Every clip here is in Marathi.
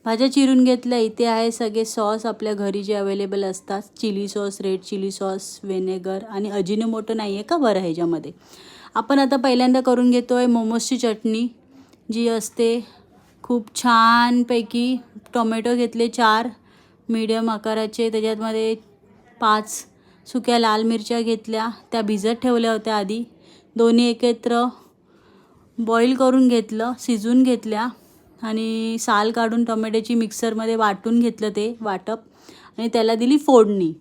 भाज्या चिरून घेतल्या. इथे आहे सगळे सॉस आपल्या घरी जे अवेलेबल असतात. Chilli sauce, red chilli sauce, vinegar आणि अजिनोमोटो नाही आहे का बरं ह्याच्यामध्ये. आपण आता पहिल्यांदा करून घेतो आहे मोमोजची चटणी जी असते. खूप छानपैकी टोमॅटो घेतले 4 मीडियम आकाराचे. त्याच्यामध्ये 5 सुक्या लाल मिरच्या घेतल्या. त्या भिजत ठेवल्या होत्या आधी. दोन्ही एकत्र बॉईल करून घेतलं, शिजवून घेतल्या आणि साल काढून टोमॅटोची मिक्सरमध्ये वाटून घेतलं ते वाटप आणि त्याला दिली फोडणी.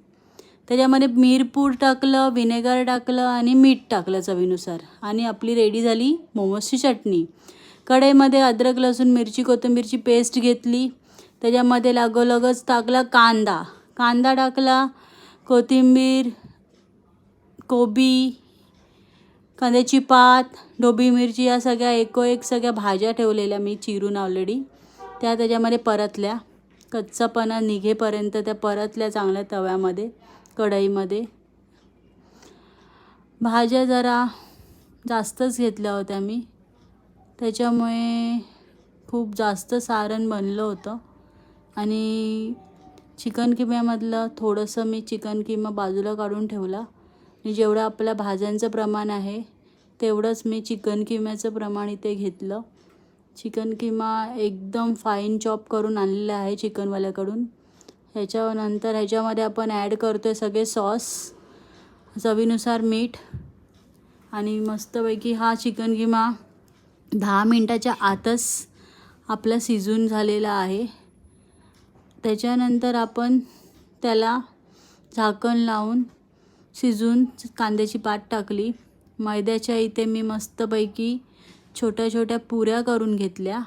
त्याच्यामध्ये मिरपूड टाकलं, व्हिनेगर टाकलं आणि मीठ टाकलं चवीनुसार आणि आपली रेडी झाली मोमोजची चटणी. कढईमध्ये अद्रक, लसूण, मिरची, कोथिंबीरची पेस्ट घेतली. त्याच्यामध्ये लगोलगच टाकला कांदा टाकला, कोथिंबीर, कोबी, कांद्याची पात, ढोबळी मिरची या सगळ्या एकोएक सगळ्या भाज्या ठेवलेल्या मी चिरून ऑलरेडी. त्या त्याच्यामध्ये परतल्या. कच्चापणा निघेपर्यंत त्या परतल्या चांगल्या तव्यामध्ये, कढईमध्ये. भाज्या जरा जास्तच घेतल्या होत्या मी, त्याच्यामुळे खूप जास्त सारण बनलं होतं. आणि चिकन किम्यामधलं थोडंसं मी चिकन किमा बाजूला काढून ठेवला आणि जेवढं आपल्या भाज्यांचं प्रमाण आहे तेवढंच मी चिकन किम्याचं प्रमाण इथे घेतलं. चिकन किमा एकदम फाईन चॉप करून आणलेलं आहे चिकनवाल्याकडून. ह्याच्यानंतर ह्याच्यामध्ये आपण ॲड करतो आहे सगळे सॉस, चवीनुसार मीठ आणि मस्तपैकी हा चिकन किमा 10 मिनटाच्या आतच आपला शिजून झालेला आहे. त्याच्यानंतर आपण त्याला झाकण लावून शिजून कांद्याची पात टाकली. मैद्याच्या इथे मी मस्तपैकी छोट्या छोट्या पुऱ्या करून घेतल्या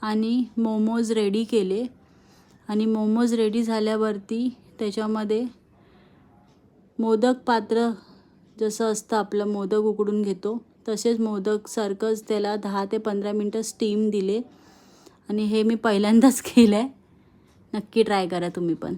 आणि मोमोज रेडी केले. आणि मोमोज रेडी झाल्यावरती त्याच्यामध्ये मोदक पात्र जसं असतं आपलं मोदक उकडून घेतो तसेच मोदकसारखंच त्याला 10 ते 15 मिनटं स्टीम दिले. आणि हे मी पहिल्यांदाच केलं आहे. नक्की ट्राय करा तुम्ही पण.